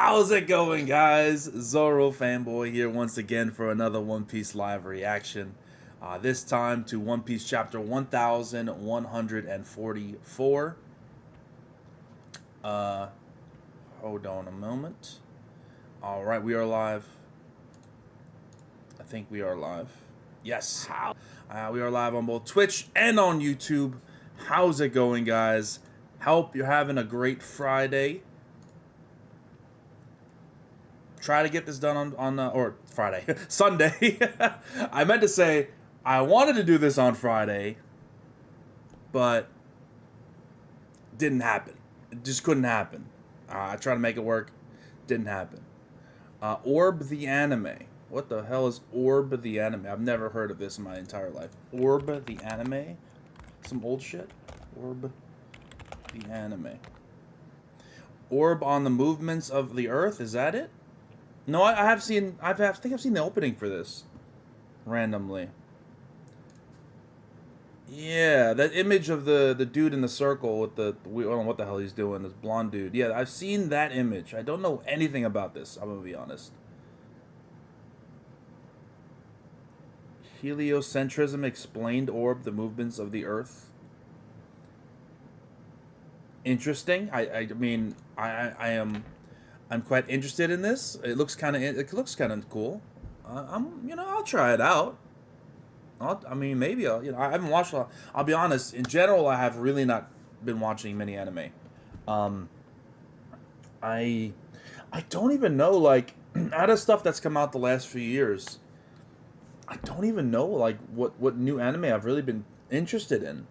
How's it going, guys? Zoro Fanboy here once again for another One Piece live reaction. This time to One Piece chapter 1144. Hold on a moment. Alright, we are live. I think we are live. Yes. We are live on both Twitch and on YouTube. How's it going, guys? Hope you're having a great Friday. Try to get this done on or Friday, Sunday. I meant to say I wanted to do this on Friday, but didn't happen. It just couldn't happen. I tried to make it work, didn't happen. Orb the anime. What the hell is Orb the anime? I've never heard of this in my entire life. Orb the anime? Some old shit? Orb the anime. Orb on the movements of the earth, is that it? No, I have seen. I think I've seen the opening for this, randomly. Yeah, that image of the dude in the circle with I don't know what the hell he's doing. This blonde dude. Yeah, I've seen that image. I don't know anything about this. I'm gonna be honest. Heliocentrism explained orb the movements of the Earth. Interesting. I mean I'm quite interested in this. It looks kind of cool. I'll try it out. Maybe I haven't watched a lot. I'll be honest. In general, I have really not been watching many anime. I don't even know, like, out of stuff that's come out the last few years. I don't even know, like, what new anime I've really been interested in.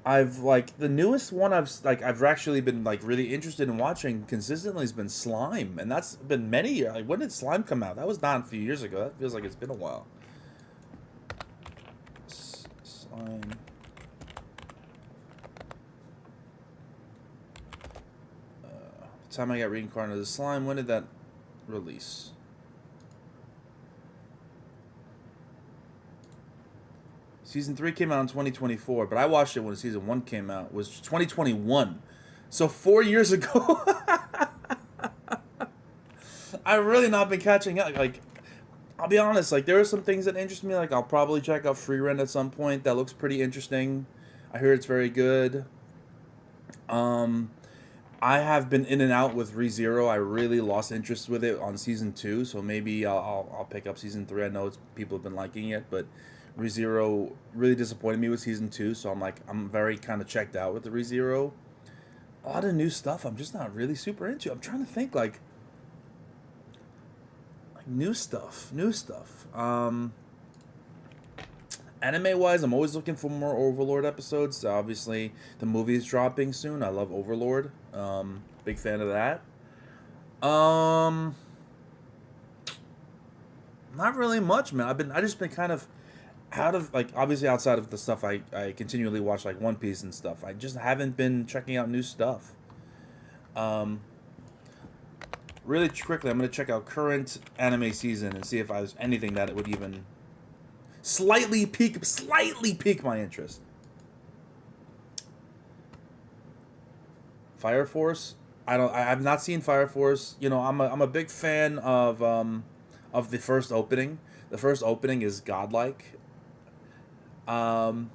I've like the newest one I've actually been like really interested in watching consistently has been Slime, and that's been many years. Like, when did Slime come out? That was not a few years ago. That feels like it's been a while. Slime. The time I got reincarnated as Slime. When did that release? Season 3 came out in 2024, but I watched it when Season 1 came out. It was 2021. So 4 years ago. I've really not been catching up. Like, I'll be honest, like, there are some things that interest me. Like, I'll probably check out Free Rent at some point. That looks pretty interesting. I hear it's very good. I have been in and out with ReZero. I really lost interest with it on Season 2, so maybe I'll pick up Season 3. I know people have been liking it, but ReZero really disappointed me with Season 2, so I'm very kind of checked out with the ReZero. A lot of new stuff I'm just not really super into. I'm trying to think, like new stuff. Anime-wise, I'm always looking for more Overlord episodes. Obviously, the movie is dropping soon. I love Overlord. Big fan of that. Not really much, man. I just been kind of out of, like, obviously outside of the stuff I continually watch, like One Piece and stuff. I just haven't been checking out new stuff. Really quickly, I'm going to check out current anime season and see if there's anything that it would even slightly pique my interest. Fire Force? I have not seen Fire Force. You know, I'm a big fan of the first opening. The first opening is godlike. Yeah,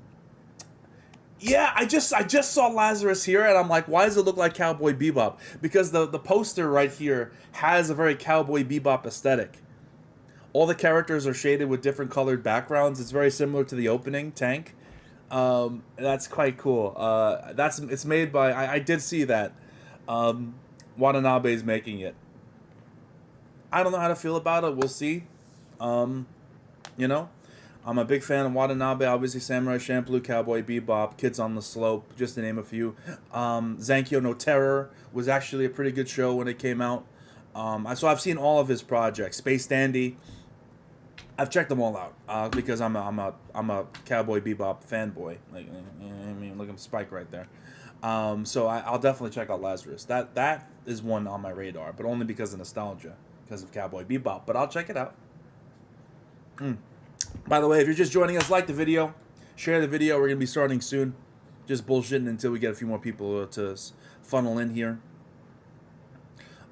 I just saw Lazarus here, and I'm like, why does it look like Cowboy Bebop? Because the poster right here has a very Cowboy Bebop aesthetic. All the characters are shaded with different colored backgrounds. It's very similar to the opening, Tank. That's quite cool. It's made by, I did see that. Watanabe's making it. I don't know how to feel about it. We'll see. You know, I'm a big fan of Watanabe. Obviously, Samurai Champloo, Cowboy Bebop, Kids on the Slope, just to name a few. Zankyo no Terror was actually a pretty good show when it came out. So I've seen all of his projects. Space Dandy. I've checked them all out because I'm a Cowboy Bebop fanboy. Like, I mean, look at Spike right there. So I'll definitely check out Lazarus. That is one on my radar, but only because of nostalgia, because of Cowboy Bebop. But I'll check it out. By the way, if you're just joining us, like the video, share the video. We're gonna be starting soon. just bullshitting until we get a few more people to funnel in here.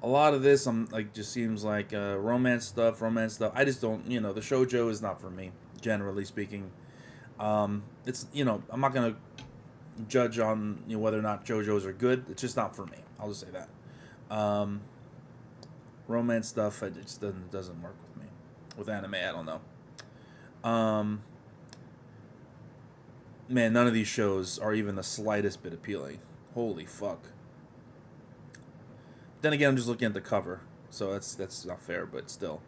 A lot of this, just seems like romance stuff. I just don't, the shoujo is not for me, generally speaking. It's, I'm not gonna judge on whether or not JoJo's are good. It's just not for me. I'll just say that. Romance stuff, it just doesn't work with me. With anime, I don't know. Man, none of these shows are even the slightest bit appealing. Holy fuck. Then again, I'm just looking at the cover, so that's not fair, but still.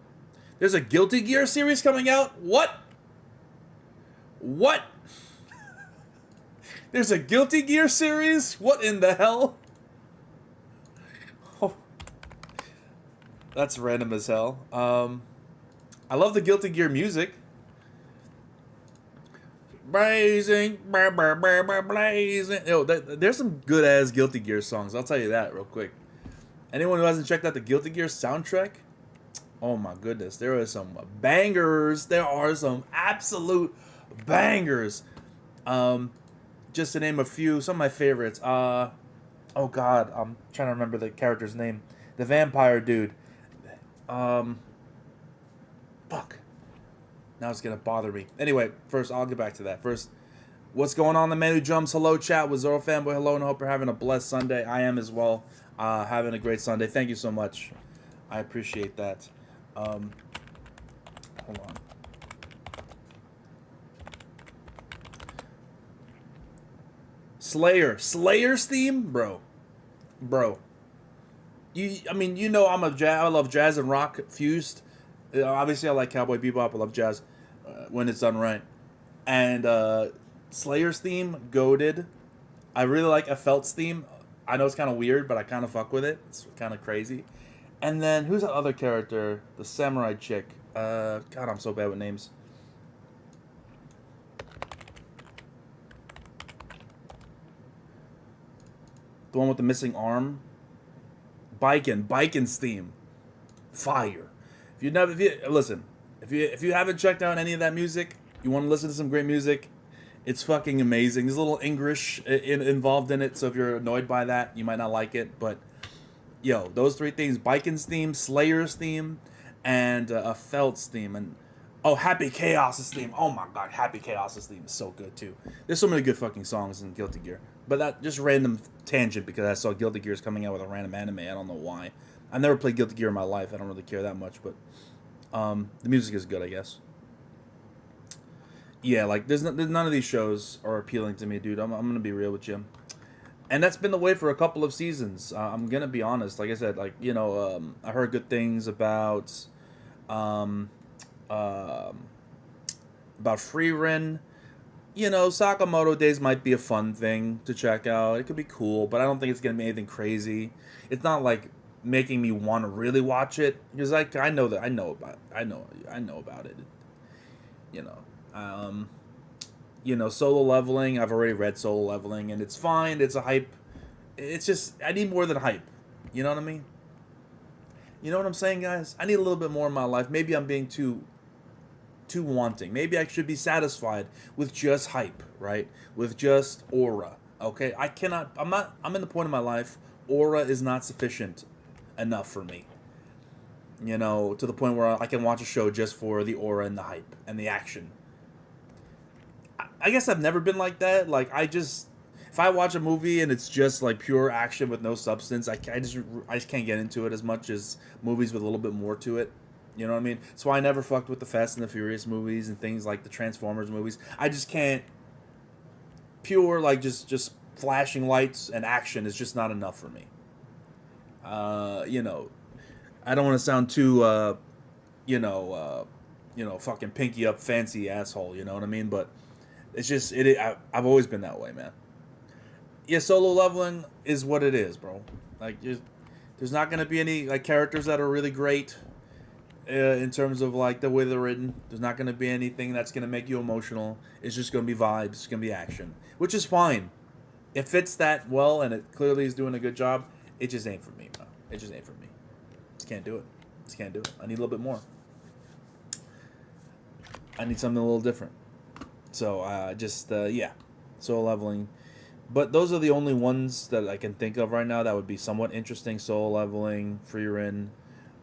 There's a Guilty Gear series coming out? What? What? There's a Guilty Gear series? What in the hell? Oh. That's random as hell. I love the Guilty Gear music. Blazing, blazing. Yo, there's some good ass Guilty Gear songs. I'll tell you that real quick. Anyone who hasn't checked out the Guilty Gear soundtrack, oh my goodness, there are some bangers. There are some absolute bangers. Just to name a few, some of my favorites. Oh god, I'm trying to remember the character's name. The vampire dude. Fuck. Now it's gonna bother me. Anyway, first I'll get back to that. First, what's going on? The man who jumps. Hello, chat with Zoro Fanboy. Hello, and I hope you're having a blessed Sunday. I am as well. Having a great Sunday. Thank you so much. I appreciate that. Hold on. Slayer's theme, bro. I love jazz and rock fused. Obviously, I like Cowboy Bebop. I love jazz when it's done right. And Slayer's theme, goated. I really like Felt's theme. I know it's kind of weird, but I kind of fuck with it. It's kind of crazy. And then, who's that other character? The samurai chick. God, I'm so bad with names. The one with the missing arm. Biken's theme. Fire. If you haven't checked out any of that music, you want to listen to some great music, it's fucking amazing. There's a little English involved in it, so if you're annoyed by that, you might not like it. But yo, those three things: Biken's theme, Slayer's theme, and a Felt's theme, and Happy Chaos's theme. Oh my god, Happy Chaos's theme is so good too. There's so many good fucking songs in Guilty Gear. But that just random tangent because I saw Guilty Gear is coming out with a random anime. I don't know why. I've never played Guilty Gear in my life. I don't really care that much, but the music is good, I guess. Yeah, like there's none of these shows are appealing to me, dude. I'm gonna be real with you, and that's been the way for a couple of seasons. I'm gonna be honest. Like I said, I heard good things about Frieren. Sakamoto Days might be a fun thing to check out. It could be cool, but I don't think it's gonna be anything crazy. It's not like making me want to really watch it because I know about it. Solo Leveling. I've already read Solo Leveling, and it's fine. It's a hype. It's just I need more than hype. You know what I mean? You know what I'm saying, guys? I need a little bit more in my life. Maybe I'm being too wanting. Maybe I should be satisfied with just hype, right? With just aura. Okay? I'm in the point in my life, aura is not sufficient enough for me. To the point where I can watch a show just for the aura and the hype and the action. I guess I've never been like that. If I watch a movie and it's just like pure action with no substance, I just can't get into it as much as movies with a little bit more to it. You know what I mean? So I never fucked with the Fast and the Furious movies and things like the Transformers movies. I just can't. Pure just flashing lights and action is just not enough for me. I don't want to sound too fucking pinky up fancy asshole. You know what I mean? But it's just I've always been that way, man. Yeah, Solo Leveling is what it is, bro. There's not gonna be any characters that are really great. In terms of the way they're written, there's not going to be anything that's going to make you emotional. It's just going to be vibes. It's going to be action, which is fine. It fits that well, and it clearly is doing a good job. It just ain't for me, bro. It just ain't for me. Just can't do it. I need a little bit more. I need something a little different. So, Solo Leveling. But those are the only ones that I can think of right now that would be somewhat interesting. Soul Leveling, Frieren,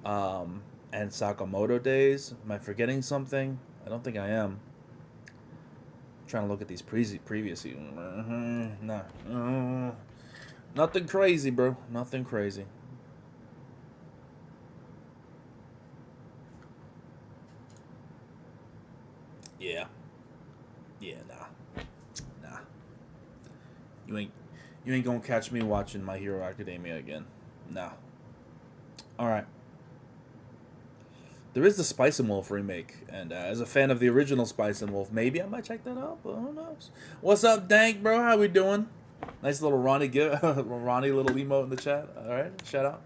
and Sakamoto Days. Am I forgetting something? I don't think I am. Trying to look at these previous seasons. No. Nothing crazy, bro. Nothing crazy. Yeah. Yeah, nah. You ain't gonna catch me watching My Hero Academia again. Nah. Alright. There is the Spice and Wolf remake, and as a fan of the original Spice and Wolf, maybe I might check that out, but who knows? What's up, Dank, bro? How we doing? Nice little Ronnie Ronnie little emote in the chat. Alright, shout out.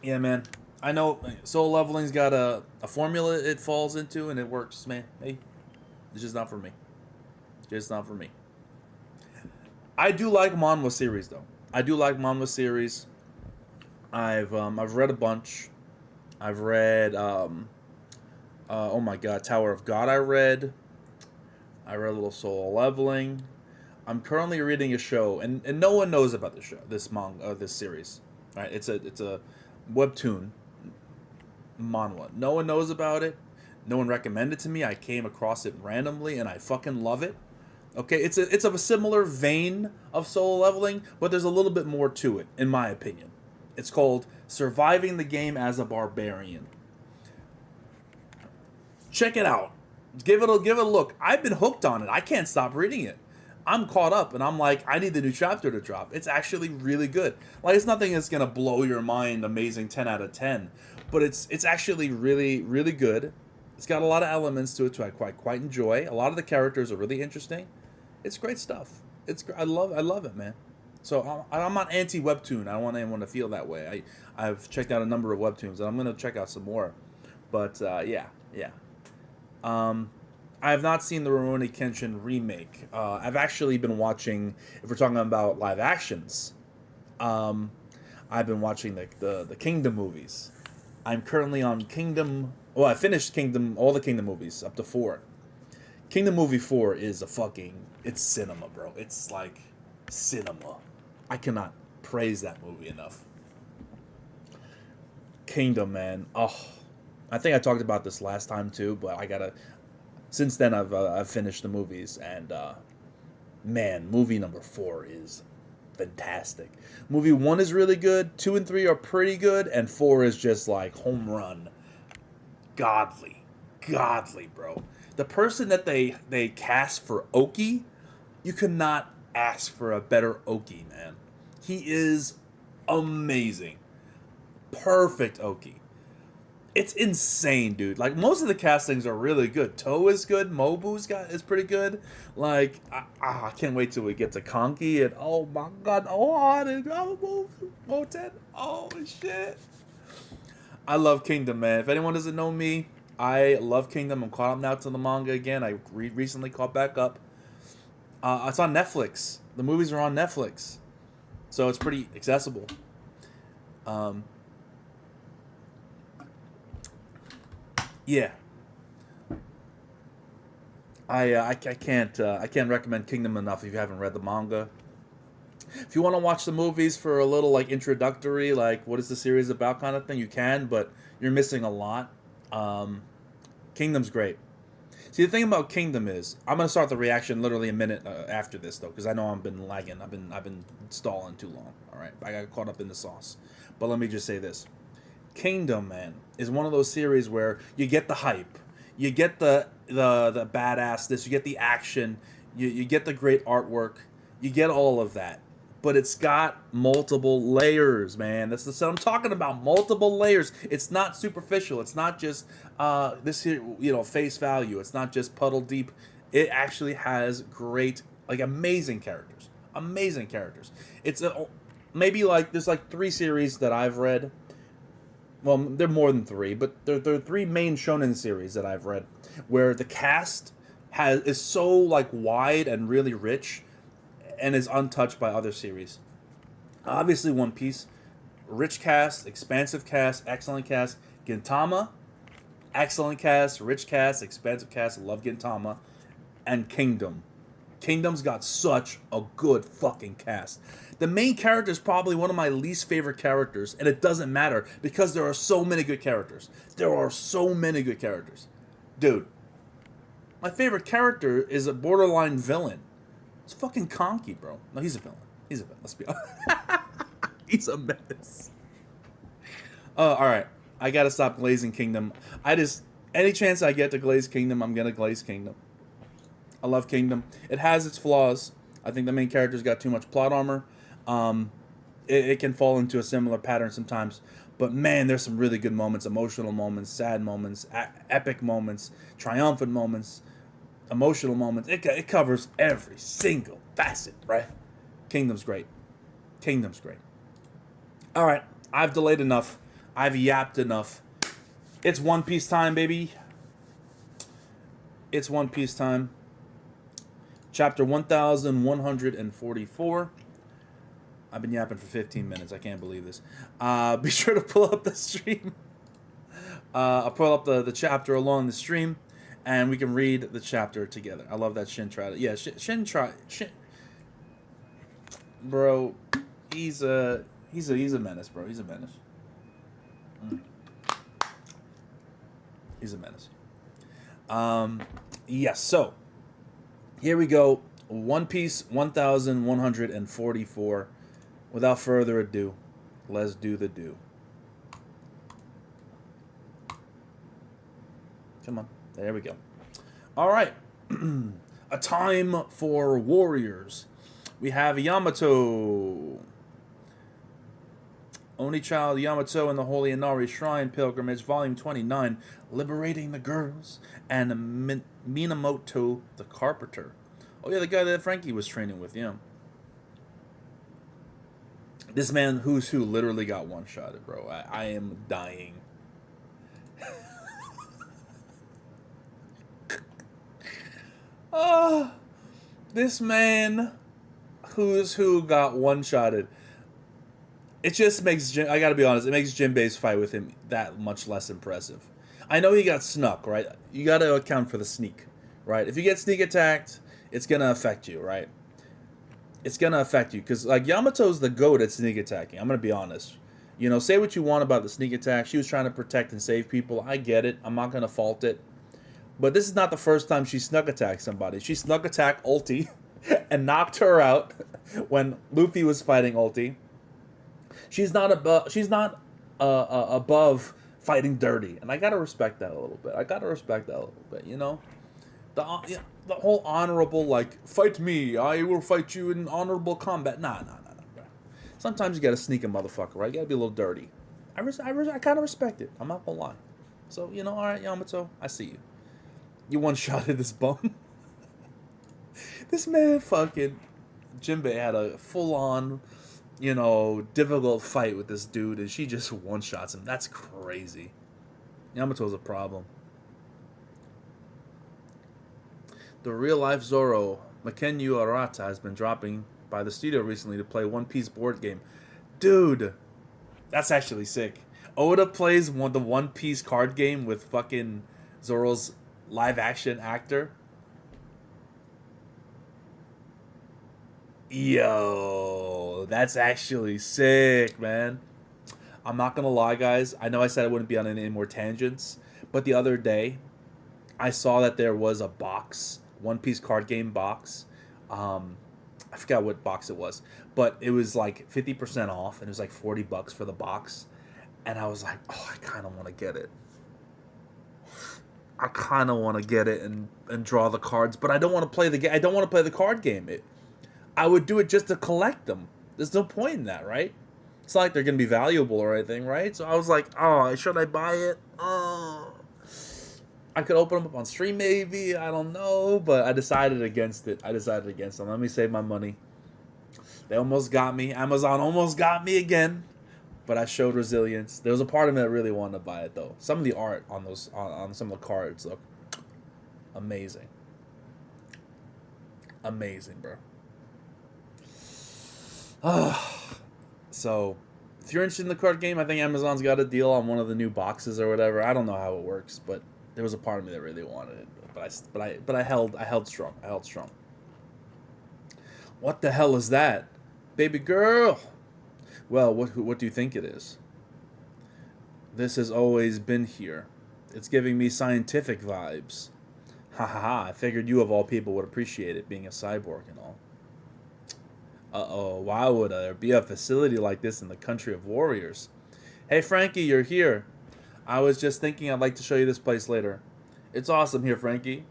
Yeah, man. I know Soul Leveling's got a formula it falls into, and it works, man. Hey, it's just not for me. Just not for me. I do like manhwa series, though. I do like manhwa series. I've read a bunch. I've read oh my god, Tower of God. I read a little Soul Leveling. I'm currently reading a show, and no one knows about this show, this manga, this series. Right? It's a webtoon manhwa. No one knows about it. No one recommended it to me. I came across it randomly, and I fucking love it. Okay, it's of a similar vein of Soul Leveling, but there's a little bit more to it, in my opinion. It's called Surviving the Game as a Barbarian. Check it out. Give it a look. I've been hooked on it. I can't stop reading it. I'm caught up, and I'm like, I need the new chapter to drop. It's actually really good. Like, it's nothing that's gonna blow your mind, amazing 10 out of 10, but it's actually really, really good. It's got a lot of elements to it to I quite enjoy. A lot of the characters are really interesting. It's great stuff. I love it, man. So I'm not anti-webtoon. I don't want anyone to feel that way. I've checked out a number of webtoons, and I'm going to check out some more. But, yeah. I have not seen the Rurouni Kenshin remake. I've actually been watching, if we're talking about live actions, I've been watching the Kingdom movies. I'm currently on Kingdom... Well, I finished all the Kingdom movies, up to 4. Kingdom Movie 4 is it's cinema, bro. It's like cinema. I cannot praise that movie enough. Kingdom, man. Oh, I think I talked about this last time too, but since then I've finished the movies, and man, movie number 4 is fantastic. Movie 1 is really good. 2 and 3 are pretty good, and 4 is just like home run. Godly, bro. The person that they cast for Oki, you could not ask for a better Oki, man. He is amazing. Perfect Oki. It's insane, dude. Like, most of the castings are really good. Toe is good. is pretty good. Like, I can't wait till we get to Konki, and oh my god, Moten. Oh shit. I love Kingdom, man. If anyone doesn't know me, I love Kingdom. I'm caught up now to the manga again. I recently caught back up. It's on Netflix. The movies are on Netflix, so it's pretty accessible. Yeah. I can't recommend Kingdom enough if you haven't read the manga. If you want to watch the movies for a little like introductory, like what is the series about kind of thing, you can, but you're missing a lot. Kingdom's great. See, the thing about Kingdom is, I'm gonna start the reaction literally a minute after this though, because I know I've been lagging. I've been stalling too long. All right, I got caught up in the sauce. But let me just say this: Kingdom, man, is one of those series where you get the hype, you get the badassness, you get the action, you get the great artwork, you get all of that. But it's got multiple layers, man. That's what I'm talking about. Multiple layers. It's not superficial. It's not just this here, face value. It's not just puddle deep. It actually has great, like, amazing characters. Amazing characters. It's maybe like there's like 3 series that I've read. Well, they're more than 3, but there are 3 main shonen series that I've read where the cast is so like wide and really rich, and is untouched by other series. Obviously, One Piece, rich cast, expansive cast, excellent cast. Gintama, excellent cast, rich cast, expansive cast. Love Gintama. and Kingdom. Kingdom's got such a good fucking cast. The main character is probably one of my least favorite characters, and it doesn't matter because there are so many good characters. There are so many good characters. Dude, my favorite character is a borderline villain. It's fucking Conky, bro. No, he's a villain. He's a villain. Let's be honest. He's a menace. Alright. I gotta stop glazing Kingdom. Any chance I get to glaze Kingdom, I'm gonna glaze Kingdom. I love Kingdom. It has its flaws. I think the main character's got too much plot armor. It can fall into a similar pattern sometimes. But man, there's some really good moments. Emotional moments, sad moments, epic moments, triumphant moments, emotional moments. It covers every single facet, right? Kingdom's great. Kingdom's great. Alright, I've delayed enough. I've yapped enough. It's One Piece time, baby. It's One Piece time. Chapter 1144. I've been yapping for 15 minutes. I can't believe this. Be sure to pull up the stream. I'll pull up the chapter along the stream, and we can read the chapter together. I love that Shin tried it. Yeah, Shin. Bro, he's a menace, bro. He's a menace. He's a menace. Yes, so here we go. One Piece 1144. Without further ado, let's do the do. Come on. There we go. All right. A time for warriors. We have Yamato. Only Child Yamato in the Holy Inari Shrine Pilgrimage, Volume 29, Liberating the Girls, and Minamoto the Carpenter. Oh yeah, the guy that Frankie was training with, yeah. This man, Who's Who, literally got one-shotted, bro. I am dying. This man, Who's Who, got one-shotted. It just makes, I gotta be honest, it makes Jinbei's fight with him that much less impressive. I know he got snuck, right? You gotta account for the sneak, right? If you get sneak attacked, it's gonna affect you, right? It's gonna affect you, because, like, Yamato's the GOAT at sneak attacking, I'm gonna be honest. You know, say what you want about the sneak attack. She was trying to protect and save people. I get it. I'm not gonna fault it. But this is not the first time she snuck attacked somebody. She snuck attacked Ulti and knocked her out when Luffy was fighting Ulti. She's not above fighting dirty, and I gotta respect that a little bit. You know, the whole honorable, like, fight me, I will fight you in honorable combat. Nah, bro. Sometimes you gotta sneak a motherfucker, right? You gotta be a little dirty. I kind of respect it. I'm not gonna lie. So, you know, all right, Yamato, I see you. You one-shotted this bum. This man, fucking Jinbei, had a full-on, you know, difficult fight with this dude, and she just one-shots him. That's crazy. Yamato's a problem. The real-life Zoro, Makenyu Arata, has been dropping by the studio recently to play One Piece board game. Dude, that's actually sick. Oda plays the One Piece card game with fucking Zoro's live-action actor. Yo, that's actually sick, man. I'm not gonna lie, guys. I know I said I wouldn't be on any more tangents, but the other day, I saw that there was a box, One Piece card game box. I forgot what box it was, but it was like 50% off, and it was like $40 for the box. And I was like, oh, I kind of want to get it. I kind of want to get it and draw the cards, but I don't want to play the game. I don't want to play the card game. I would do it just to collect them. There's no point in that, right? It's not like they're going to be valuable or anything, right? So I was like, oh, should I buy it? Oh. I could open them up on stream maybe. I don't know. But I decided against it. Let me save my money. They almost got me. Amazon almost got me again. But I showed resilience. There was a part of me that really wanted to buy it, though. Some of the art on those on some of the cards look amazing. Amazing, bro. So, if you're interested in the card game, I think Amazon's got a deal on one of the new boxes or whatever. I don't know how it works, but there was a part of me that really wanted it. But but I held strong. I held strong. What the hell is that, baby girl? Well, what do you think it is? This has always been here. It's giving me scientific vibes. Ha ha ha! I figured you of all people would appreciate it, being a cyborg and all. Uh-oh, why would there be a facility like this in the country of warriors? Hey Frankie, you're here. I was just thinking I'd like to show you this place later. It's awesome here, Frankie.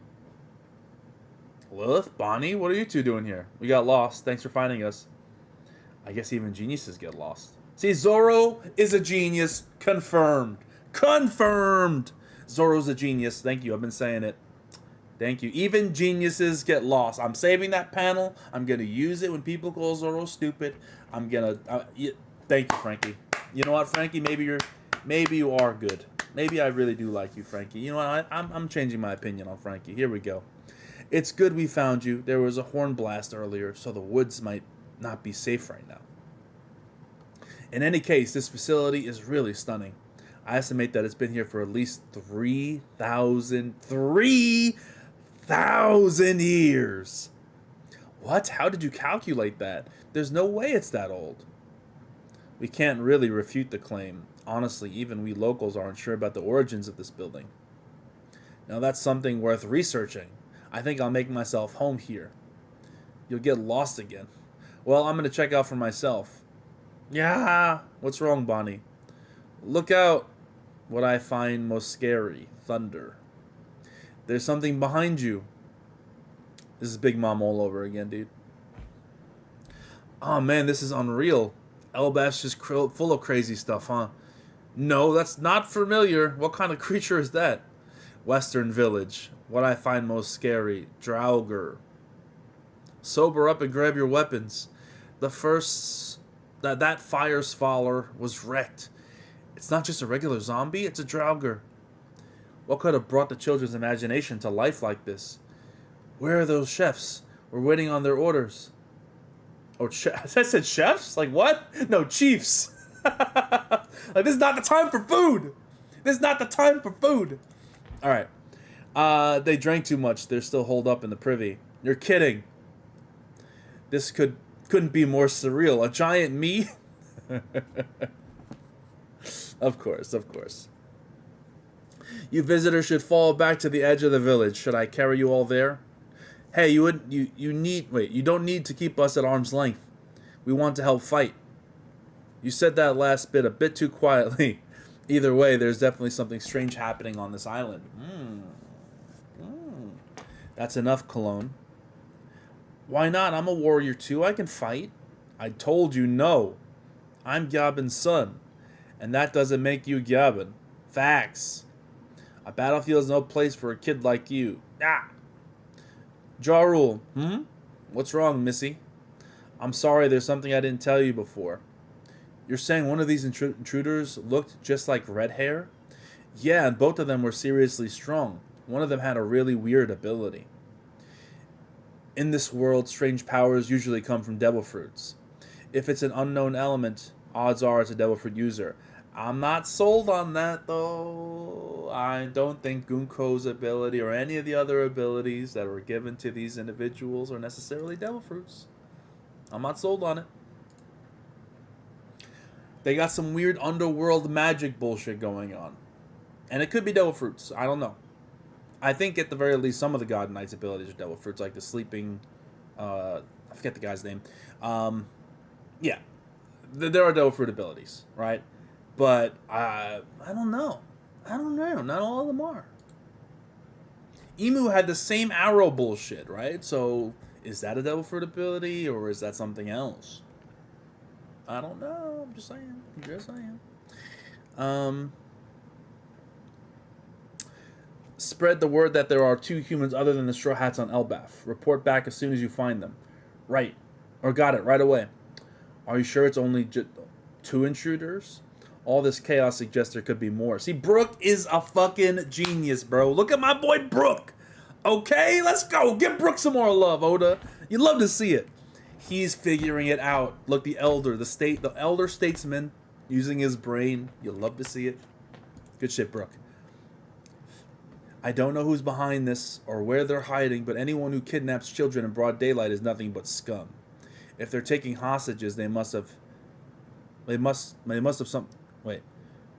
Lilith, Bonnie, what are you two doing here? We got lost. Thanks for finding us. I guess even geniuses get lost. See, Zoro is a genius. Confirmed. Confirmed! Zoro's a genius. Thank you. I've been saying it. Thank you. Even geniuses get lost. I'm saving that panel. I'm going to use it when people call Zoro stupid. I'm going to... thank you, Frankie. You know what, Frankie? Maybe you are good. Maybe I really do like you, Frankie. You know what? I'm changing my opinion on Frankie. Here we go. It's good we found you. There was a horn blast earlier, so the woods might not be safe right now. In any case, this facility is really stunning. I estimate that it's been here for at least 3,000 years. What? How did you calculate that? There's no way it's that old. We can't really refute the claim. Honestly, even we locals aren't sure about the origins of this building. Now that's something worth researching. I think I'll make myself home here. You'll get lost again. Well, I'm going to check out for myself. Yeah, what's wrong, Bonnie? Look out. What I find most scary, thunder. There's something behind you. This is Big Mom all over again, dude. Oh man, this is unreal. Elbaf's just full of crazy stuff, huh? No, that's not familiar. What kind of creature is that? Western Village. What I find most scary, Draugr. Sober up and grab your weapons. The first... That fire swaller was wrecked. It's not just a regular zombie, it's a Draugr. What could have brought the children's imagination to life like this? Where are those chefs? We're waiting on their orders. Oh, I said chefs? Like what? No, chiefs. Like, this is not the time for food. This is not the time for food. All right. They drank too much. They're still holed up in the privy. You're kidding. This couldn't be more surreal. A giant me? Of course, of course. You visitors should fall back to the edge of the village. Should I carry you all there? Hey, you don't need to keep us at arm's length. We want to help fight. You said that last bit a bit too quietly. Either way, there's definitely something strange happening on this island. That's enough, Cologne. Why not? I'm a warrior too. I can fight. I told you no. I'm Gyabin's son. And that doesn't make you Gyabin. Facts. A battlefield's no place for a kid like you. Ah! Jaw Rule. What's wrong, Missy? I'm sorry, there's something I didn't tell you before. You're saying one of these intruders looked just like Red Hair? Yeah, and both of them were seriously strong. One of them had a really weird ability. In this world, strange powers usually come from devil fruits. If it's an unknown element, odds are it's a devil fruit user. I'm not sold on that, though. I don't think Gunko's ability or any of the other abilities that were given to these individuals are necessarily devil fruits. I'm not sold on it. They got some weird underworld magic bullshit going on. And it could be devil fruits. I don't know. I think at the very least some of the God Knight's abilities are devil fruits, like the sleeping... I forget the guy's name. Yeah. There are devil fruit abilities, right? But I don't know. I don't know. Not all of them are. Emu had the same arrow bullshit, right? So is that a devil fruit ability or is that something else? I don't know. I'm just saying. Just saying. Spread the word that there are 2 humans other than the Straw Hats on Elbaf. Report back as soon as you find them. Right. Or got it right away. Are you sure it's only 2 intruders? All this chaos suggests there could be more. See, Brook is a fucking genius, bro. Look at my boy Brook. Okay, let's go. Give Brook some more love, Oda. You'd love to see it. He's figuring it out. Look, the elder statesman using his brain. You'll love to see it. Good shit, Brook. I don't know who's behind this or where they're hiding, but anyone who kidnaps children in broad daylight is nothing but scum. If they're taking hostages, they must have some wait.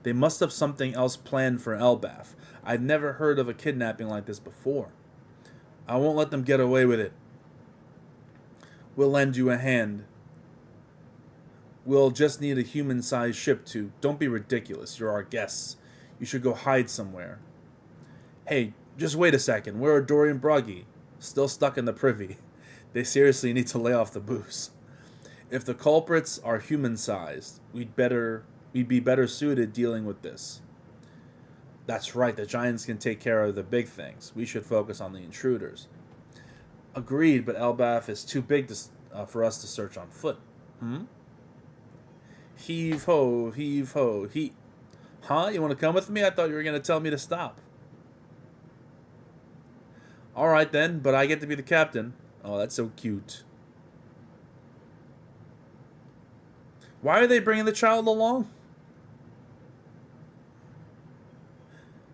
They must have something else planned for Elbaf. I've never heard of a kidnapping like this before. I won't let them get away with it. We'll lend you a hand. We'll just need a human-sized ship to... Don't be ridiculous. You're our guests. You should go hide somewhere. Hey, just wait a second. Where are Dory and Broggy? Still stuck in the privy. They seriously need to lay off the booze. If the culprits are human-sized, we'd be better suited dealing with this. That's right, the giants can take care of the big things. We should focus on the intruders. Agreed, but Elbaf is too big for us to search on foot. Heave ho, heave ho, he... Huh? You want to come with me? I thought you were going to tell me to stop. Alright then, but I get to be the captain. Oh, that's so cute. Why are they bringing the child along?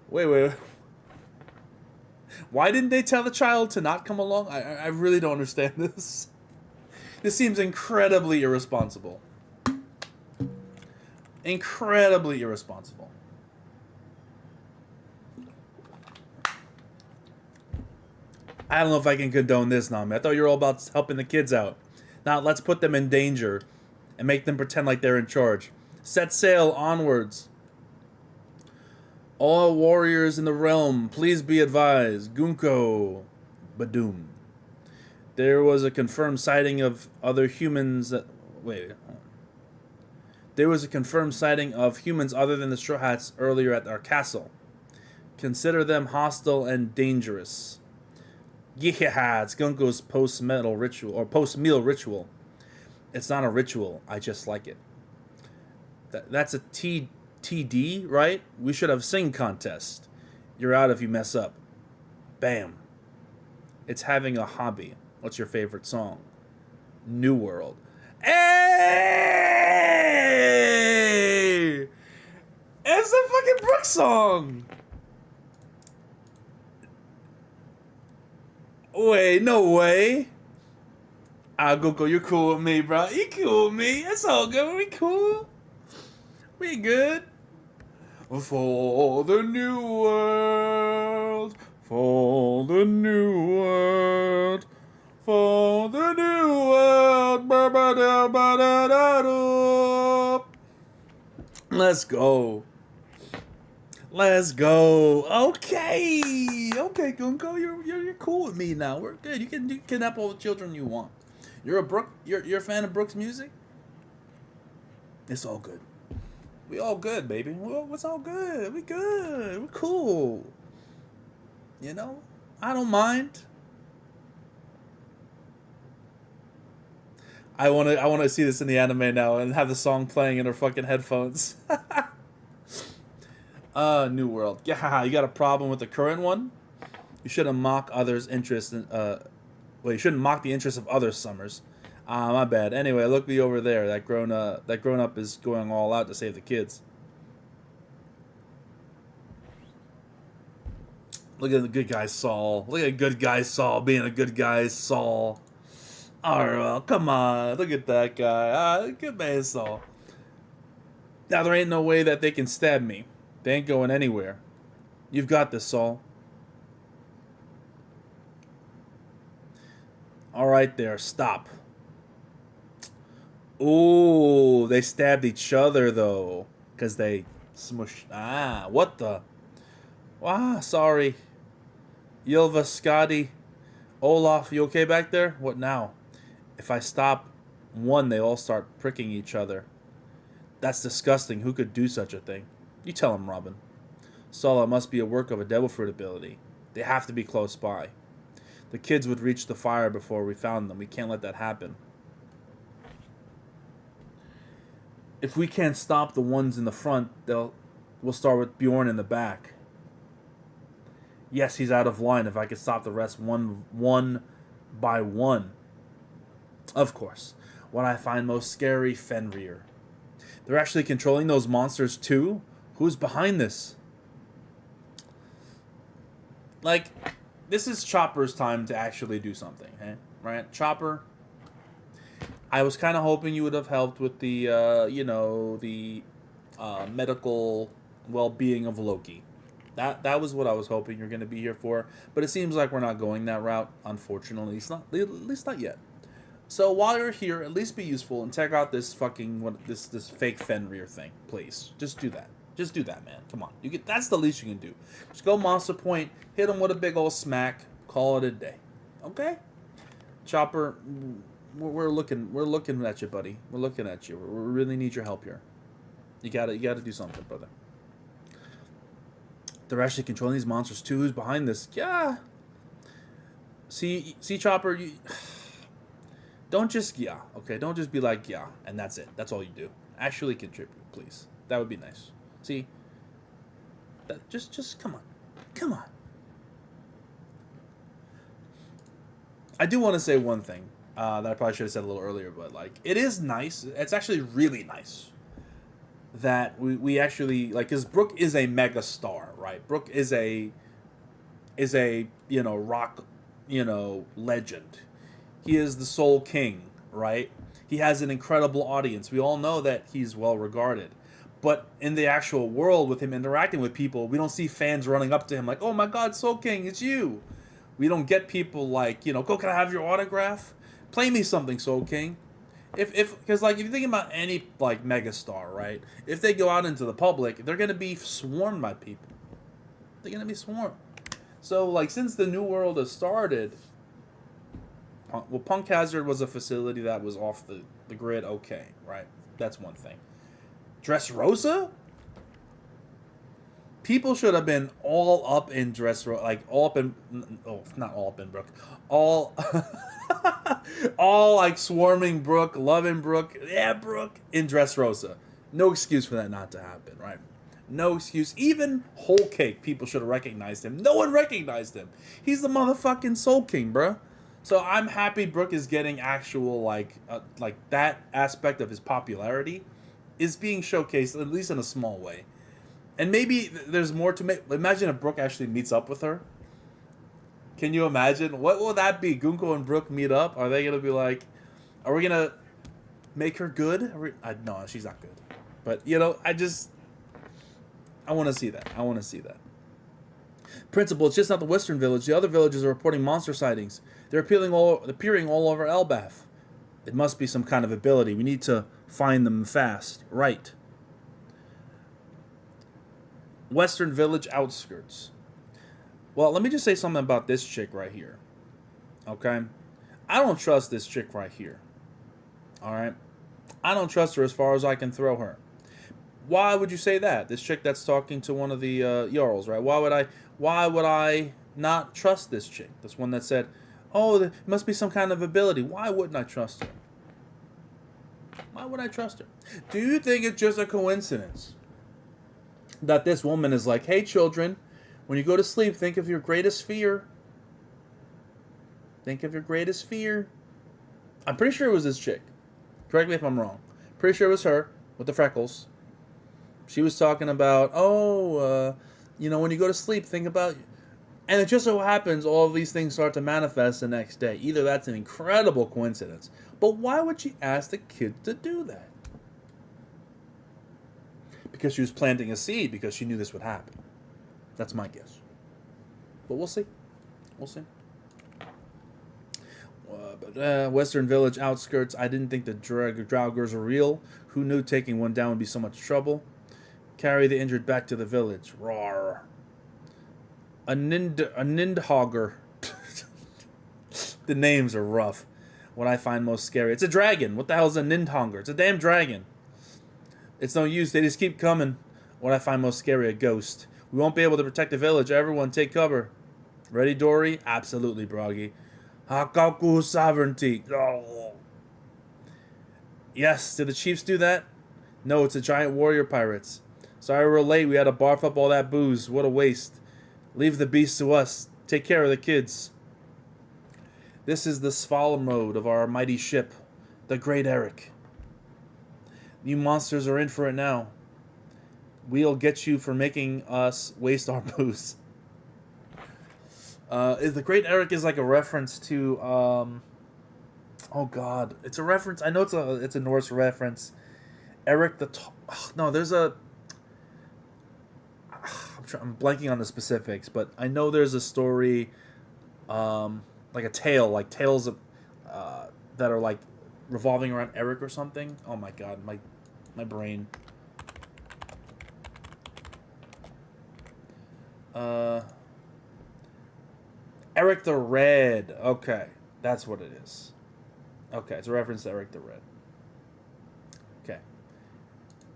Wait. Why didn't they tell the child to not come along? I really don't understand this. This seems incredibly irresponsible. Incredibly irresponsible. I don't know if I can condone this, Nami. I thought you were all about helping the kids out. Now, let's put them in danger and make them pretend like they're in charge. Set sail onwards. All warriors in the realm, please be advised. Gunko. Badoom. There was a confirmed sighting of other humans that... Wait. There was a confirmed sighting of humans other than the Straw Hats earlier at our castle. Consider them hostile and dangerous. Yeah, it's Gunko's post-meal ritual. It's not a ritual. I just like it. That's a TD, right? We should have sing contest. You're out if you mess up. Bam. It's having a hobby. What's your favorite song? New World. Hey! It's the fucking Brooks song! Wait, no way. Gunko, you're cool with me, bro. You cool with me. It's all good. We cool. We good. For the new world. For the new world. For the new world. Let's go. Let's go. Okay, Gunko, you're cool with me now. We're good. You can kidnap all the children you want. You're a fan of Brooks music. It's all good. We all good, baby. It's all good. We good. We're cool. You know, I don't mind. I wanna see this in the anime now and have the song playing in her fucking headphones. New World. Yeah, you got a problem with the current one? You shouldn't mock others' interests in, you shouldn't mock the interests of other summers. My bad. Anyway, look me over there. That grown up is going all out to save the kids. Look at the good guy Saul. Look at good guy Saul being a good guy Saul. Alright, well, come on. Look at that guy. Good man Saul. Now there ain't no way that they can stab me. They ain't going anywhere. You've got this, Saul. All right there, stop. Ooh, they stabbed each other, though. Because they smushed... what the... sorry. Ylva, Scotty, Olaf, you okay back there? What now? If I stop one, they all start pricking each other. That's disgusting. Who could do such a thing? You tell him, Robin. Saul, it must be a work of a devil fruit ability. They have to be close by. The kids would reach the fire before we found them. We can't let that happen. If we can't stop the ones in the front, we'll start with Bjorn in the back. Yes, he's out of line. If I could stop the rest one by one. Of course. What I find most scary, Fenrir. They're actually controlling those monsters too? Who's behind this? like, this is Chopper's time to actually do something, eh? Right? Chopper, I was kind of hoping you would have helped with the, the medical well-being of Loki. That was what I was hoping you're going to be here for. But it seems like we're not going that route, unfortunately. At least not yet. So while you're here, at least be useful and check out this this fake Fenrir thing, please. Just do that. Just do that, man. Come on. That's the least you can do. Just go Monster Point, hit him with a big old smack, call it a day. Okay? Chopper, we're looking at you, buddy. We're looking at you. We really need your help here. You gotta do something, brother. They're actually controlling these monsters too. Who's behind this? Yeah. See, Chopper, don't just okay? Don't just be like and that's it. That's all you do. Actually contribute, please. That would be nice. See? Just come on. I do want to say one thing that I probably should have said a little earlier, but like, it is nice. It's actually really nice that we actually, like, because Brook is a mega star, right? Brook is a rock, legend. He is the Soul King, right? He has an incredible audience. We all know that he's well regarded. But in the actual world, with him interacting with people, we don't see fans running up to him like, "Oh my God, Soul King, it's you." We don't get people like, "Go, can I have your autograph? Play me something, Soul King." Because like, if you think about any like megastar, right? If they go out into the public, they're gonna be swarmed by people. They're gonna be swarmed. So like, since the new world has started, well, Punk Hazard was a facility that was off the grid. Okay, right? That's one thing. Dressrosa? People should have been all up in Dressrosa, like all up in, not all up in Brook, all, all like swarming Brook, loving Brook, yeah, Brook in Dressrosa. No excuse for that not to happen, right? No excuse. Even Whole Cake, people should have recognized him. No one recognized him. He's the motherfucking Soul King, bruh. So I'm happy Brook is getting actual like that aspect of his popularity is being showcased, at least in a small way. And maybe there's more to make. Imagine if Brook actually meets up with her. Can you imagine? What will that be? Gunko and Brook meet up? Are they going to be like, are we going to make her good? No, she's not good. But, I want to see that. I want to see that. Principal, it's just not the Western Village. The other villages are reporting monster sightings. They're appearing all over Elbaf. It must be some kind of ability. We need to find them fast. Right. Western Village outskirts. Well, let me just say something about this chick right here. Okay? I don't trust this chick right here. Alright? I don't trust her as far as I can throw her. Why would you say that? This chick that's talking to one of the Jarls, right? Why would I not trust this chick? This one that said, "Oh, there must be some kind of ability." Why wouldn't I trust her? Why would I trust her? Do you think it's just a coincidence that this woman is like, "Hey, children, when you go to sleep, think of your greatest fear. Think of your greatest fear." I'm pretty sure it was this chick. Correct me if I'm wrong. Pretty sure it was her with the freckles. She was talking about, when you go to sleep, think about... And it just so happens all of these things start to manifest the next day. Either that's an incredible coincidence, but why would she ask the kids to do that? Because she was planting a seed, because she knew this would happen. That's my guess. But we'll see. We'll see. Western Village outskirts. I didn't think the Draugrs were real. Who knew taking one down would be so much trouble? Carry the injured back to the village. Roar. A Nindhogger. The names are rough. What I find most scary. It's a dragon. What the hell is a Nindhogger? It's a damn dragon. It's no use. They just keep coming. What I find most scary, a ghost. We won't be able to protect the village. Everyone take cover. Ready, Dory? Absolutely, Broggy. Hakaku sovereignty. Oh. Yes, did the chiefs do that? No, it's the giant warrior pirates. Sorry we're late. We had to barf up all that booze. What a waste. Leave the beast to us. Take care of the kids. This is the Svala mode of our mighty ship, the Great Eric. You monsters are in for it now. We'll get you for making us waste our booze. Is the Great Eric is like a reference to oh god, it's a reference. I know it's a Norse reference. Eric the no, there's a I'm blanking on the specifics, but I know there's a story, like a tale, like tales of that are like revolving around Eric or something. Oh my god, my brain. Eric the Red. Okay, that's what it is. Okay, it's a reference to Eric the Red. Okay,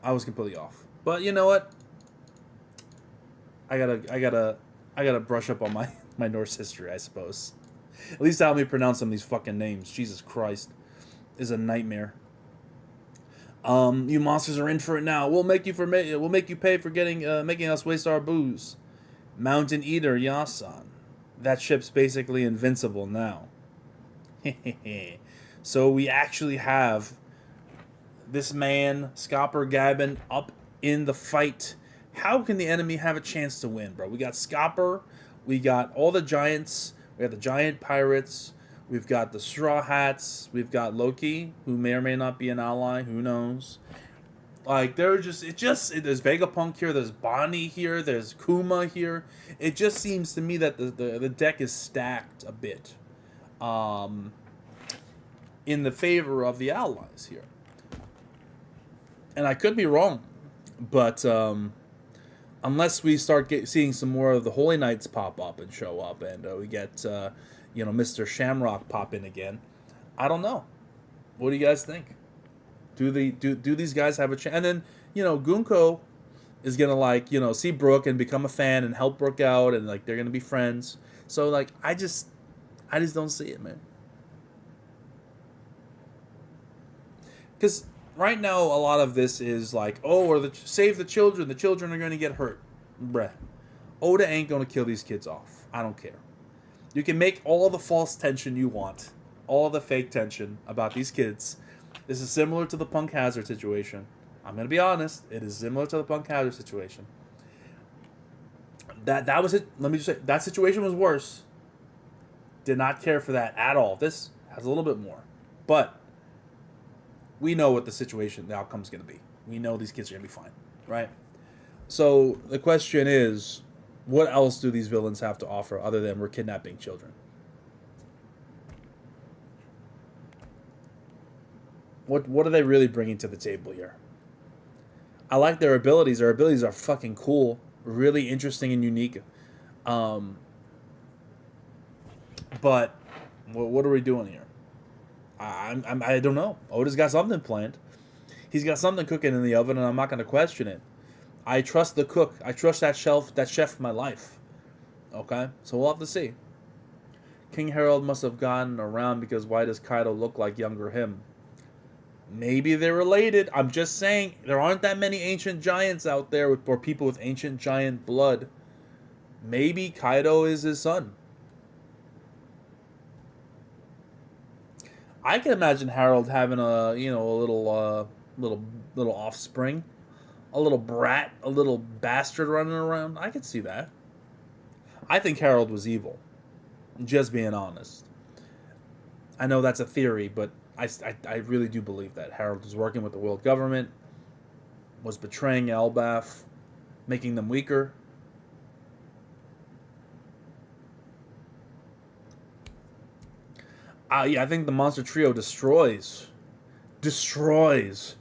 I was completely off, but you know what? I gotta brush up on my my Norse history, I suppose. At least help me pronounce some of these fucking names. Jesus Christ, is a nightmare. You monsters are in for it now. We'll make you pay for making us waste our booze. Mountain Eater Yasan. That ship's basically invincible now. So we actually have this man, Scopper Gabbin, up in the fight. How can the enemy have a chance to win, bro? We got Scopper, we got all the giants, we got the giant pirates, we've got the Straw Hats, we've got Loki, who may or may not be an ally, who knows. Like, there's Vegapunk here, there's Bonnie here, there's Kuma here. It just seems to me that the deck is stacked a bit in the favor of the allies here. And I could be wrong, but unless we start seeing some more of the Holy Knights pop up and show up, and we get Mr. Shamrock pop in again, I don't know. What do you guys think? Do these guys have a chance? And then Gunko is gonna see Brooke and become a fan and help Brooke out, and like they're gonna be friends. So like I just don't see it, man. Because right now a lot of this is like, save the children. The children are gonna get hurt, bruh. Oda ain't gonna kill these kids off. I don't care. You can make all the false tension you want, all the fake tension about these kids. This is similar to the Punk Hazard situation. I'm gonna be honest. It is similar to the Punk Hazard situation. That was it. Let me just say that situation was worse. Did not care for that at all. This has a little bit more, but we know what the outcome's gonna be. We know these kids are gonna be fine, right? So the question is, what else do these villains have to offer other than we're kidnapping children? What are they really bringing to the table here? I like their abilities. Their abilities are fucking cool, really interesting and unique. But what are we doing here? I don't know. Oda's got something planned. He's got something cooking in the oven, and I'm not going to question it. I trust the cook. I trust that chef in my life. Okay? So we'll have to see. King Harold must have gotten around because why does Kaido look like younger him? Maybe they're related. I'm just saying, there aren't that many ancient giants out there or people with ancient giant blood. Maybe Kaido is his son. I can imagine Harold having a little offspring, a little brat, a little bastard running around. I could see that. I think Harold was evil. Just being honest. I know that's a theory, but I really do believe that Harold was working with the world government, was betraying Elbaf, making them weaker. I think the monster trio destroys the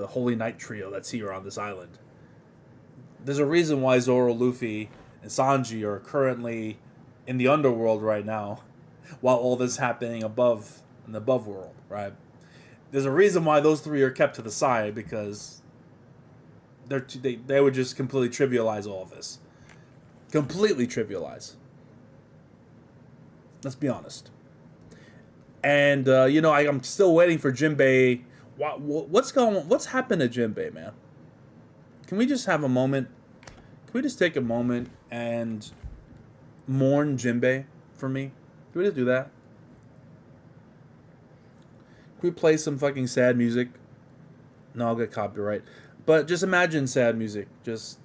Holy Knight trio that's here on this island. There's a reason why Zoro, Luffy, and Sanji are currently in the underworld right now, while all this is happening above in the above world, right? There's a reason why those three are kept to the side, because they would just completely trivialize all of this. Completely trivialize. Let's be honest. And I'm still waiting for Jinbei. What's happened to Jinbei, man? Can we just have a moment? Can we just take a moment and mourn Jinbei for me? Can we just do that? Can we play some fucking sad music? No, I'll get copyright. But just imagine sad music. Just,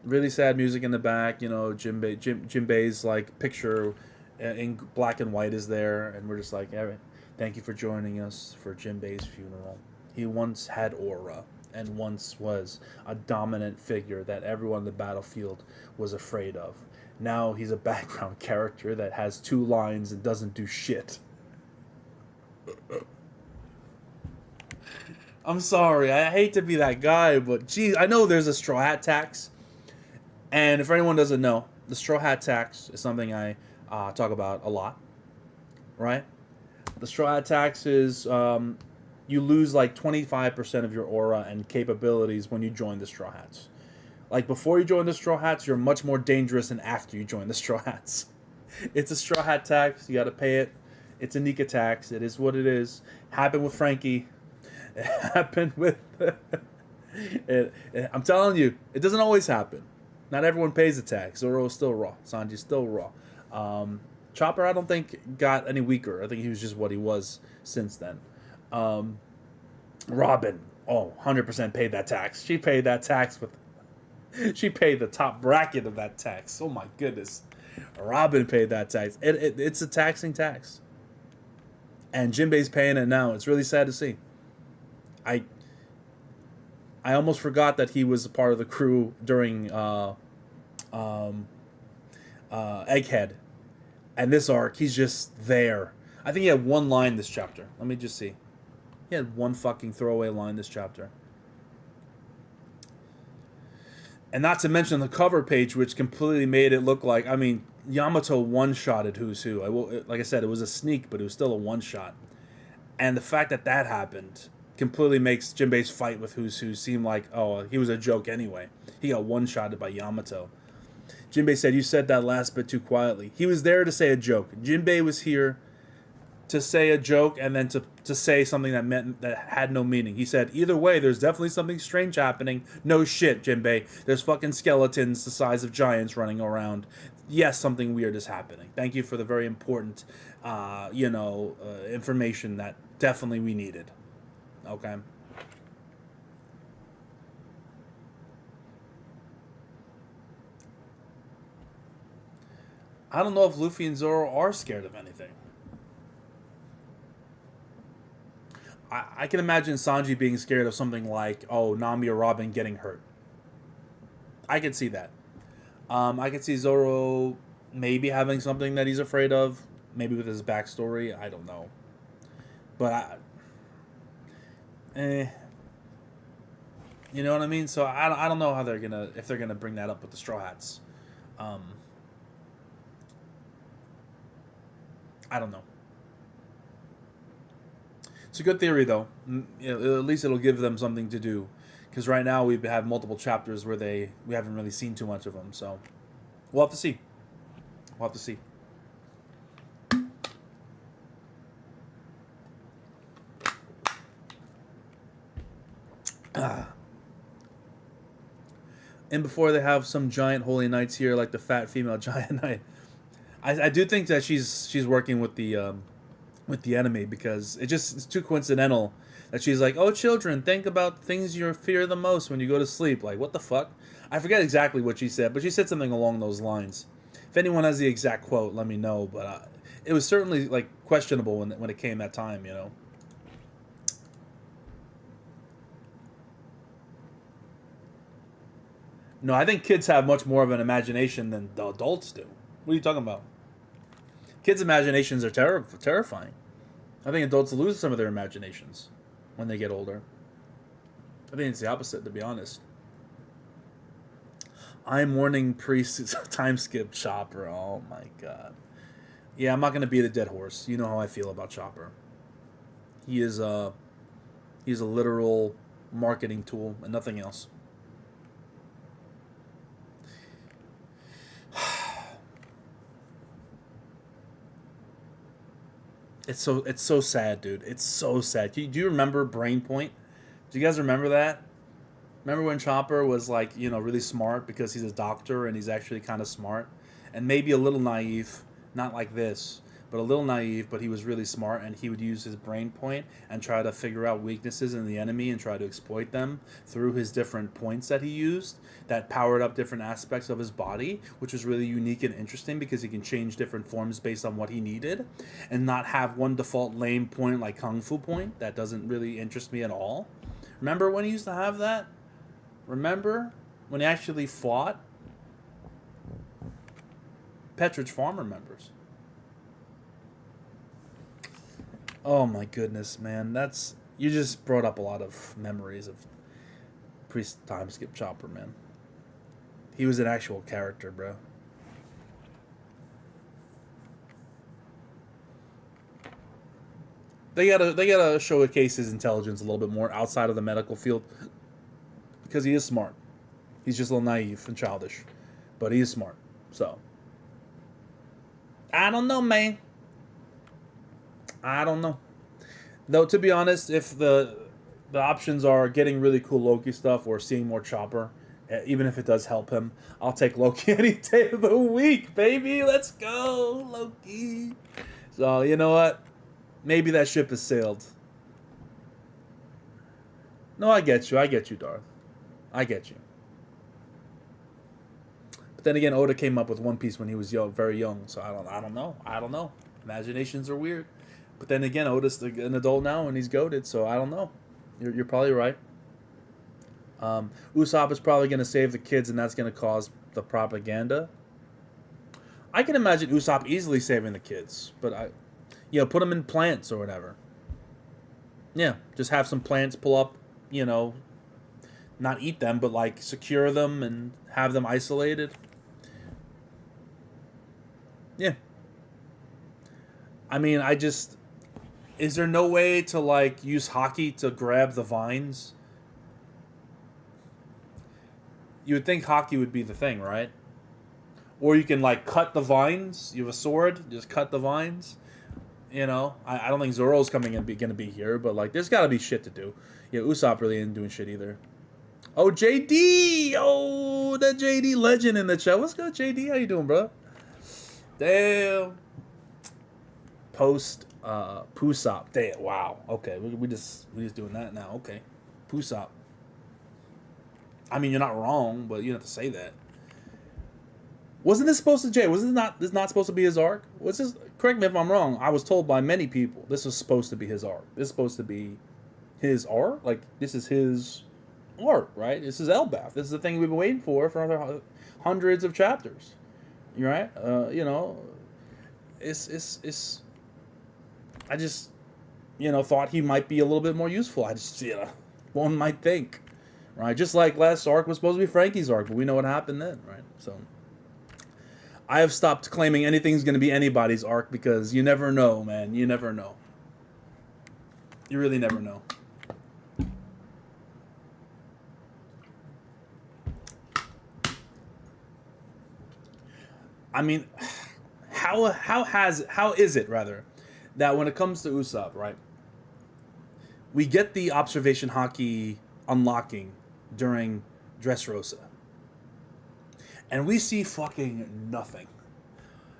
Really sad music in the back. You know, Jinbei's like picture in black and white is there, and we're just like, "All thank you for joining us for Jinbei's funeral. He once had aura, and once was a dominant figure that everyone on the battlefield was afraid of. Now he's a background character that has 2 lines and doesn't do shit." I'm sorry, I hate to be that guy, but geez, I know there's a straw hat tax. And if anyone doesn't know, the straw hat tax is something I talk about a lot, right? The straw hat tax is you lose like 25% of your aura and capabilities when you join the straw hats. Like before you join the straw hats, you're much more dangerous than after you join the straw hats. It's a straw hat tax. You got to pay it. It's a Nika tax. It is what it is. Happened with Frankie. It happened with. I'm telling you, it doesn't always happen. Not everyone pays the tax. Zoro is still raw. Sanji's still raw. Chopper, I don't think, got any weaker. I think he was just what he was since then. Robin, 100% paid that tax. She paid that tax with. She paid the top bracket of that tax. Oh my goodness. Robin paid that tax. It's a taxing tax. And Jinbei's paying it now. It's really sad to see. I almost forgot that he was a part of the crew during Egghead. And this arc, he's just there. I think he had 1 line this chapter. Let me just see. He had 1 fucking throwaway line this chapter. And not to mention the cover page, which completely made it look like, I mean, Yamato one-shotted Who's Who. Like I said, it was a sneak, but it was still a one-shot. And the fact that that happened completely makes Jinbei's fight with Who's Who seem like, he was a joke anyway. He got one-shotted by Yamato. Jinbei said, "You said that last bit too quietly." He was there to say a joke. Jinbei was here to say a joke and then to say something that had no meaning. He said, "Either way, there's definitely something strange happening." No shit, Jinbei. There's fucking skeletons the size of giants running around. Yes, something weird is happening. Thank you for the very important, information that definitely we needed. Okay. I don't know if Luffy and Zoro are scared of anything. I can imagine Sanji being scared of something like, Nami or Robin getting hurt. I can see that. I could see Zoro maybe having something that he's afraid of, maybe with his backstory. I don't know, but you know what I mean. So I don't know how if they're gonna bring that up with the Straw Hats. I don't know. It's a good theory, though. At least it'll give them something to do. Because right now we have multiple chapters where we haven't really seen too much of them. So we'll have to see. We'll have to see. And before they have some giant holy knights here, like the fat female giant knight, I do think that she's working with the enemy, because it's too coincidental that she's like, "Oh, children, think about things you fear the most when you go to sleep." Like, what the fuck? I forget exactly what she said, but she said something along those lines. If anyone has the exact quote, let me know. But it was certainly like questionable when it came that time, you know. No, I think kids have much more of an imagination than the adults do. What are you talking about? Kids' imaginations are terrifying. I think adults lose some of their imaginations when they get older. I think it's the opposite, to be honest. I'm Morning Priest time skip Chopper. Oh my god. Yeah, I'm not gonna beat a dead horse. You know how I feel about Chopper. He's a literal marketing tool and nothing else. It's so sad, dude. It's so sad. Do you remember Brainpoint? Do you guys remember that? Remember when Chopper was like, really smart because he's a doctor and he's actually kind of smart and maybe a little naive, not like this, but a little naive, but he was really smart, and he would use his brain point and try to figure out weaknesses in the enemy and try to exploit them through his different points that he used that powered up different aspects of his body, which was really unique and interesting because he can change different forms based on what he needed and not have one default lame point like Kung Fu point. That doesn't really interest me at all. Remember when he used to have that? Remember when he actually fought? Petridge Farm remembers. Oh my goodness, man. You just brought up a lot of memories of Priest Time Skip Chopper, man. He was an actual character, bro. They gotta showcase his intelligence a little bit more outside of the medical field because he is smart. He's just a little naive and childish, but he is smart. So I don't know, man. I don't know. Though, to be honest, if the options are getting really cool Loki stuff or seeing more Chopper, even if it does help him, I'll take Loki any day of the week, baby. Let's go, Loki. So, you know what? Maybe that ship has sailed. No, I get you. I get you, Darth. I get you. But then again, Oda came up with One Piece when he was very young, so I don't know. Imaginations are weird. But then again, Oda's an adult now and he's goated, so I don't know. You're probably right. Usopp is probably going to save the kids, and that's going to cause the propaganda. I can imagine Usopp easily saving the kids, but put them in plants or whatever. Yeah, just have some plants pull up, not eat them, but like secure them and have them isolated. Yeah. I mean, is there no way to like use Haki to grab the vines? You would think Haki would be the thing, right? Or you can like cut the vines. You have a sword, just cut the vines. I don't think Zoro's gonna be here, but like there's gotta be shit to do. Yeah, Usopp really ain't doing shit either. Oh, JD! Oh, that JD legend in the chat. What's good, JD? How you doing, bro? Damn. Post Pusop. Damn. Wow. Okay, we just doing that now. Okay, Pusop. I mean, you're not wrong, but you don't have to say that. Wasn't this supposed to, Jay? This not supposed to be his arc? Was this? Correct me if I'm wrong. I was told by many people this was supposed to be his arc. This is supposed to be his arc. Like this is his arc, right? This is Elbaf. This is the thing we've been waiting for other hundreds of chapters. You're right. It's. I just, thought he might be a little bit more useful. I just, one might think, right? Just like last arc was supposed to be Frankie's arc, but we know what happened then, right? So, I have stopped claiming anything's going to be anybody's arc because you never know, man. You never know. You really never know. I mean, how is it that when it comes to Usopp, right, we get the observation Haki unlocking during Dressrosa. And we see fucking nothing.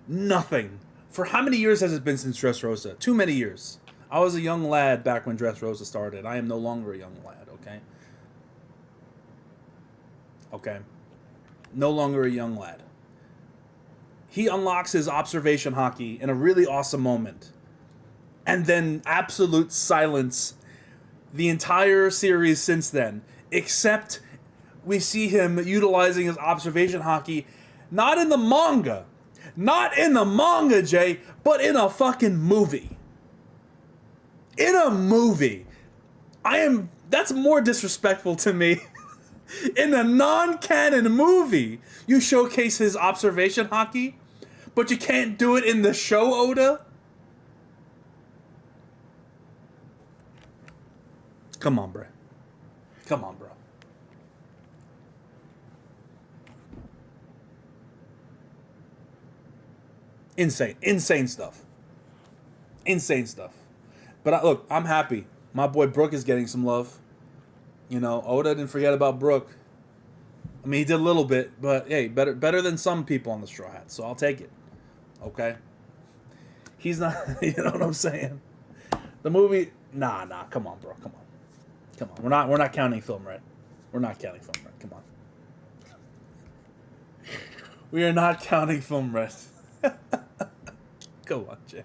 Nothing. For how many years has it been since Dressrosa? Too many years. I was a young lad back when Dressrosa started. I am no longer a young lad, okay? Okay. No longer a young lad. He unlocks his observation Haki in a really awesome moment. And then absolute silence the entire series since then. Except we see him utilizing his observation Haki not in the manga. Not in the manga, Jay, but in a fucking movie. In a movie. That's more disrespectful to me. In a non-canon movie, you showcase his observation Haki, but you can't do it in the show, Oda? Come on, bro. Come on, bro. Insane stuff. Insane stuff. But look, I'm happy. My boy Brook is getting some love. Oda didn't forget about Brook. I mean, he did a little bit, but hey, better than some people on the Straw Hats, so I'll take it. Okay? He's not. You know what I'm saying? The movie. Nah. Come on, bro. Come on. We're not counting Film Red. We're not counting Film Red. Come on. We are not counting Film Red. Go on, Jay.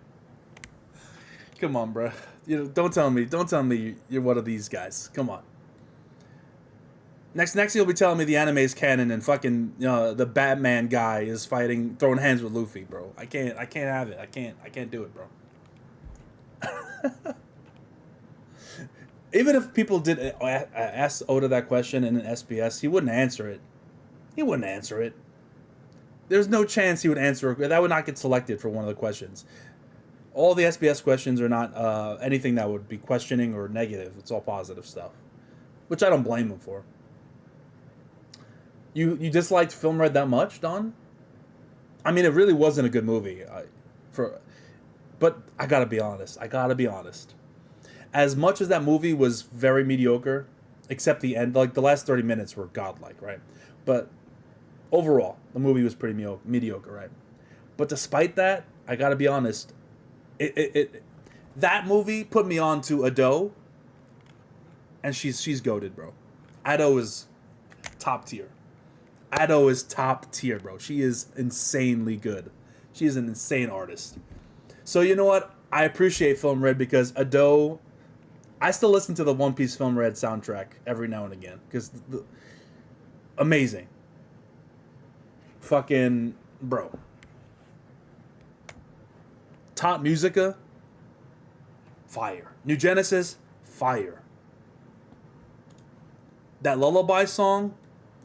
Come on, bro. Don't tell me you're one of these guys. Come on. Next you'll be telling me the anime is canon and fucking the Batman guy is throwing hands with Luffy, bro. I can't have it. I can't do it, bro. Even if people did ask Oda that question in an SBS, he wouldn't answer it. There's no chance he would answer it. That would not get selected for one of the questions. All the SBS questions are not anything that would be questioning or negative. It's all positive stuff, which I don't blame him for. You disliked Film Red that much, Don? I mean, it really wasn't a good movie. But I gotta be honest. As much as that movie was very mediocre, except the end, like the last 30 minutes were godlike, right? But overall, the movie was pretty mediocre, right? But despite that, I gotta be honest. That movie put me on to Ado, and she's goated, bro. Ado is top tier. Bro. She is insanely good. She is an insane artist. So you know what? I appreciate Film Red because Ado. I still listen to the One Piece Film Red soundtrack every now and again because amazing. Fucking bro. Top Musica, fire. New Genesis, fire. That lullaby song,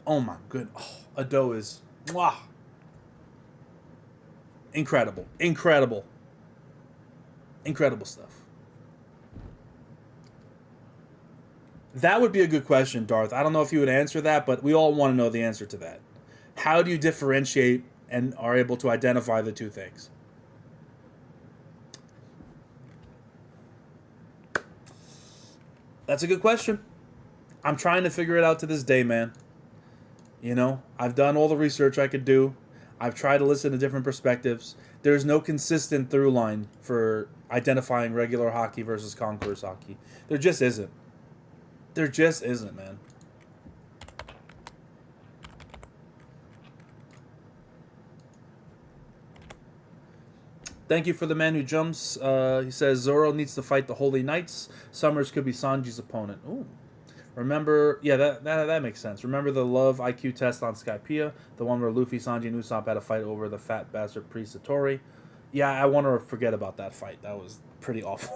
oh my good. Oh, Ado is mwah. Incredible stuff. That would be a good question, Darth. I don't know if you would answer that, but we all want to know the answer to that. How do you differentiate and are able to identify the two things? That's a good question. I'm trying to figure it out to this day, man. I've done all the research I could do. I've tried to listen to different perspectives. There's no consistent through line for identifying regular hockey versus Conquerors hockey. There just isn't. Man. Thank you for the man who jumps. He says Zoro needs to fight the Holy Knights. Summers could be Sanji's opponent. Ooh. Remember, yeah, that makes sense. Remember the love IQ test on Skypiea? The one where Luffy, Sanji, and Usopp had a fight over the fat bastard priest Satori? Yeah, I want to forget about that fight. That was pretty awful.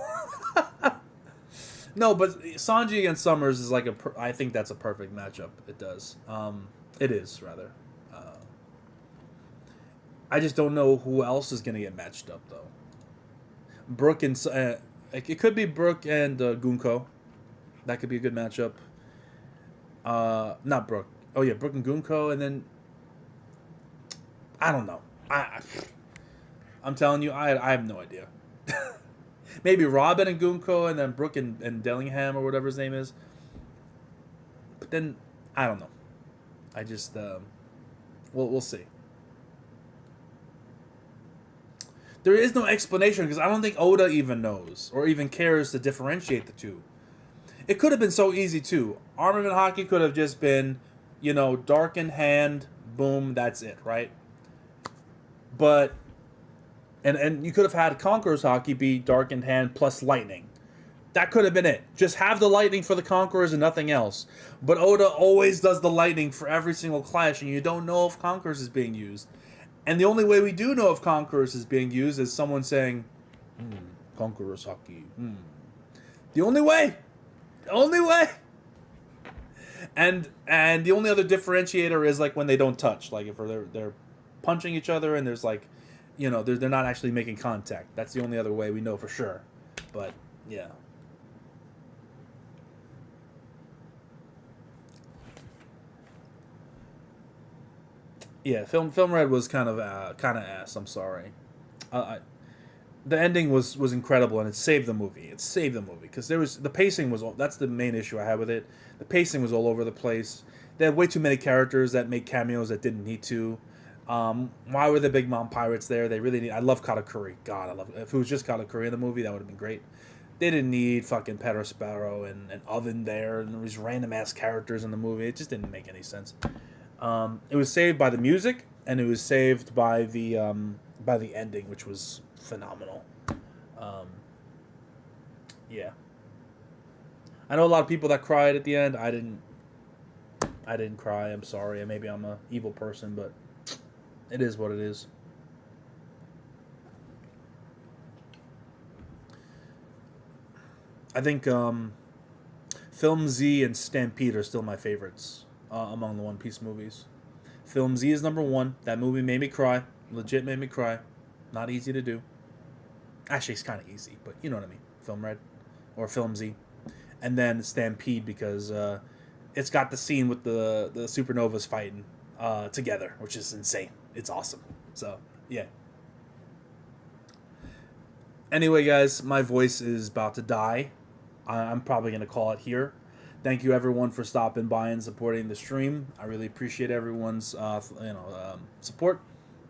No, but Sanji against Summers is like I think that's a perfect matchup. It does. It is, rather. I just don't know who else is going to get matched up, though. Brook and... it could be Brook and Gunko. That could be a good matchup. Not Brook. Oh, yeah, Brook and Gunko, and then... I don't know. I'm telling you, I have no idea. Maybe Robin and Gunko, and then Brook and Dillingham, or whatever his name is. But then, I don't know. I just... we'll see. There is no explanation because I don't think Oda even knows or even cares to differentiate the two. It could have been so easy too. Armament hockey could have just been, darkened hand, boom, that's it, right? But and you could have had Conquerors hockey be darkened hand plus lightning. That could have been it. Just have the lightning for the Conquerors and nothing else. But Oda always does the lightning for every single clash, and you don't know if Conquerors is being used. And the only way we do know if Conquerors is being used is someone saying, Conquerors hockey. The only way. And the only other differentiator is like when they don't touch. Like if they're punching each other and there's like, they're not actually making contact. That's the only other way we know for sure. But, yeah. Yeah, Film Red was kind of ass. I'm sorry. The ending was incredible and it saved the movie. Because the pacing was that's the main issue I had with it. The pacing was all over the place. They had way too many characters that made cameos that didn't need to. Why were the Big Mom pirates there? They really need. I love Katakuri. God, I love. If it was just Katakuri in the movie, that would have been great. They didn't need fucking Pedro Sparrow and Oven there and these random ass characters in the movie. It just didn't make any sense. It was saved by the music, and it was saved by the ending, which was phenomenal. Yeah, I know a lot of people that cried at the end. I didn't. I didn't cry. I'm sorry. Maybe I'm a evil person, but it is what it is. I think Film Z and Stampede are still my favorites among the One Piece movies. Film Z is number one. That movie made me cry. Legit made me cry. Not easy to do. Actually, it's kind of easy, but you know what I mean. Film Red or Film Z. And then Stampede because it's got the scene with the supernovas fighting together, which is insane. It's awesome. So, yeah. Anyway, guys, my voice is about to die. I'm probably going to call it here. Thank you, everyone, for stopping by and supporting the stream. I really appreciate everyone's support,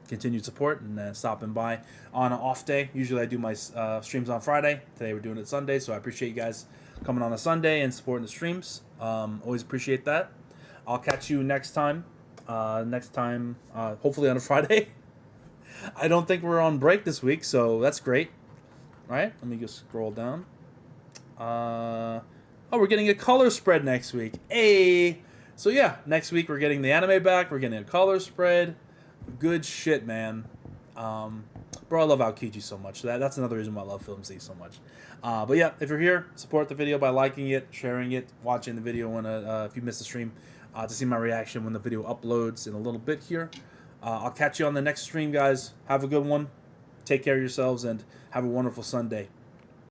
continued support, and stopping by on an off day. Usually I do my streams on Friday. Today we're doing it Sunday, so I appreciate you guys coming on a Sunday and supporting the streams. Always appreciate that. I'll catch you next time. Hopefully on a Friday. I don't think we're on break this week, so that's great. All right, let me just scroll down. We're getting a color spread next week. Hey! So yeah, next week we're getting the anime back. We're getting a color spread. Good shit, man. Bro, I love Aokiji so much. That's another reason why I love Film Z so much. But yeah, if you're here, support the video by liking it, sharing it, watching the video when if you missed the stream, to see my reaction when the video uploads in a little bit here. I'll catch you on the next stream, guys. Have a good one. Take care of yourselves and have a wonderful Sunday.